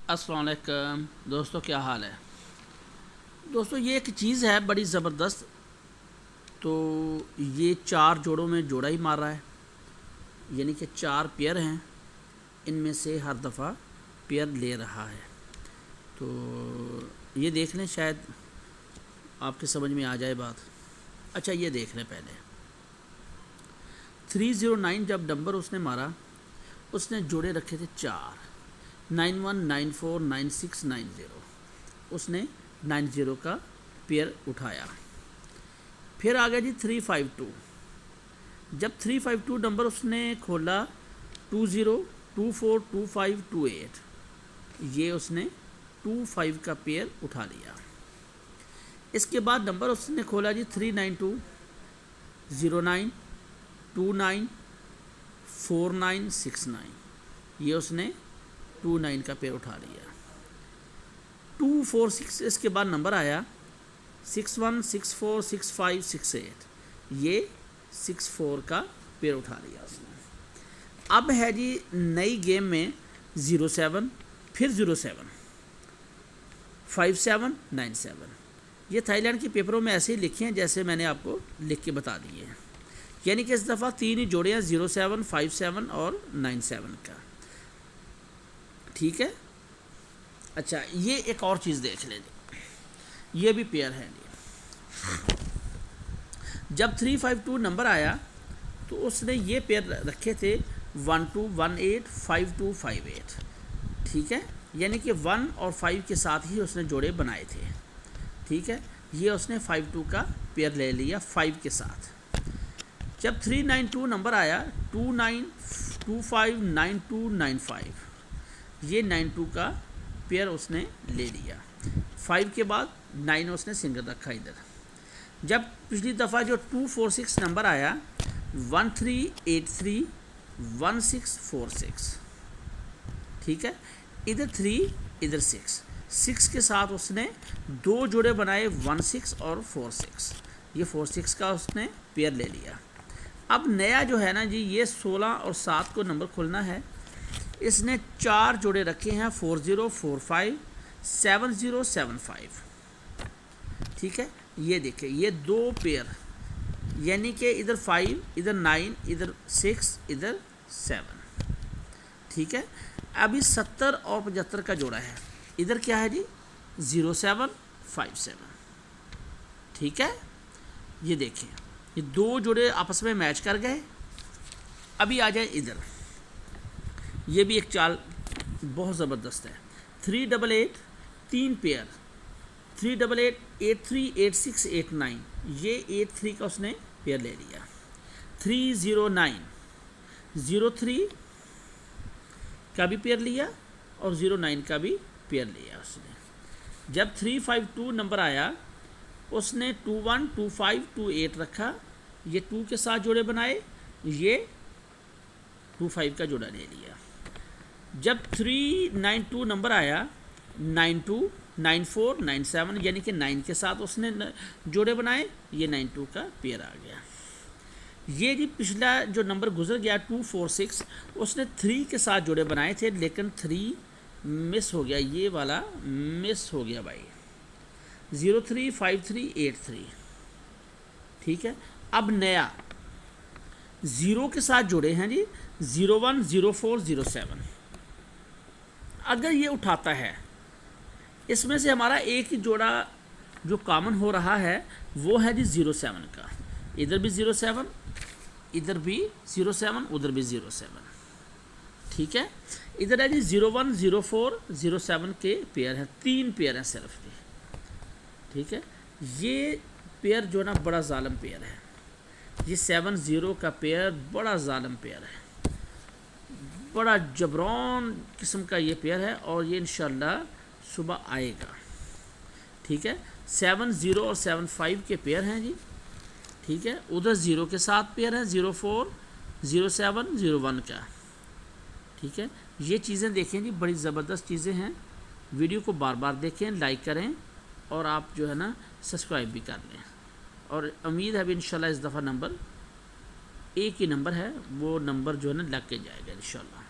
अस्सलाम वालेकुम दोस्तों, क्या हाल है दोस्तों। ये एक चीज़ है बड़ी ज़बरदस्त। तो ये 4 जोड़ों में जोड़ा ही मार रहा है, यानी कि 4 पेयर हैं, इनमें से हर दफ़ा पेयर ले रहा है। तो ये देख लें, शायद आपके समझ में आ जाए बात। अच्छा, ये देख लें पहले 309 जब नंबर उसने मारा, उसने जोड़े रखे थे 4, 91, 94, 96, 90। उसने 90 का पेयर उठाया। फिर आ गया जी 352। जब 352 नंबर उसने खोला 20, 24, 25, 28, ये उसने 25 का पेयर उठा लिया। इसके बाद नंबर उसने खोला जी 392, 09, 29, 49, 69, ये उसने 29 का पेयर उठा लिया। 246 इसके बाद नंबर आया 61, 64, 65, 68, ये 64 का पेयर उठा लिया उसने। अब है जी नई गेम में 07, फिर 07, 57, 97। ये थाईलैंड के पेपरों में ऐसे ही लिखे हैं जैसे मैंने आपको लिख के बता दिए हैं, यानी कि इस दफ़ा 3 ही जोड़े हैं, 07, 57 और 97 का। ठीक है। अच्छा, ये एक और चीज़ देख लें जी, ये भी पेयर है जी। जब 352 नंबर आया तो उसने ये पेयर रखे थे 1218, 5258। ठीक है, यानी कि 1 और 5 के साथ ही उसने जोड़े बनाए थे। ठीक है, ये उसने 52 का पेयर ले लिया 5 के साथ। जब 392 नंबर आया 29, 25, 92, 95, ये 92 का पेयर उसने ले लिया। 5 के बाद 9 उसने सिंगल रखा इधर। जब पिछली दफ़ा जो 246 नंबर आया 1383, 1646। ठीक है, इधर 3 इधर 6 के साथ उसने 2 जोड़े बनाए 16 और 46, ये 46 का उसने पेयर ले लिया। अब नया जो है ना जी, ये 16 और 7 को नंबर खोलना है। इसने 4 जोड़े रखे हैं 4045, 7075। ठीक है, ये देखिए, ये 2 पेयर, यानी कि इधर 5, इधर 9, इधर 6, इधर 7। ठीक है, अभी 70 और 75 का जोड़ा है। इधर क्या है जी 0757। ठीक है, ये देखिए, ये 2 जोड़े आपस में मैच कर गए। अभी आ जाए इधर, ये भी एक चाल बहुत ज़बरदस्त है। 388, 3 पेयर, 388, 83, 86, 89, ये 83 का उसने पेयर ले लिया। 309, 03 का भी पेयर लिया और 09 का भी पेयर लिया उसने। जब 352 नंबर आया उसने 21, 25, 28 रखा, ये 2 के साथ जोड़े बनाए, ये 25 का जोड़ा ले लिया। जब 392 नंबर आया 92, 94, 97, यानी कि 9 के साथ उसने जोड़े बनाए, ये 92 का पेयर आ गया। ये जी पिछला जो नंबर गुजर गया 246, उसने 3 के साथ जोड़े बनाए थे, लेकिन 3 मिस हो गया, ये वाला मिस हो गया भाई। 03, 53, 83। ठीक है, अब नया 0 के साथ जोड़े हैं जी 01, 04, 07। अगर ये उठाता है, इसमें से हमारा एक ही जोड़ा जो कॉमन हो रहा है वो है जी 07 का। इधर भी 07, इधर भी 07, उधर भी 07। ठीक है, इधर है जी 01, 04, 07 के पेयर हैं, 3 पेयर हैं सिर्फ जी। ठीक है, ये पेयर जो ना बड़ा जालिम पेयर है, ये 70 का पेयर बड़ा जालिम पेयर है, बड़ा जबरान किस्म का ये पेयर है, और ये इंशाल्लाह सुबह आएगा। ठीक है, 70 और 75 के पेयर हैं जी। ठीक है, उधर 0 के साथ पेयर है 04, 07, 01 का। ठीक है, ये चीज़ें देखें जी, बड़ी ज़बरदस्त चीज़ें हैं। वीडियो को बार बार देखें, लाइक करें, और आप जो है ना सब्सक्राइब भी कर लें। और उम्मीद है भी इंशाल्लाह इस दफ़ा नंबर एक ही नंबर है, वो नंबर जो है ना लग के जाएगा इंशाल्लाह।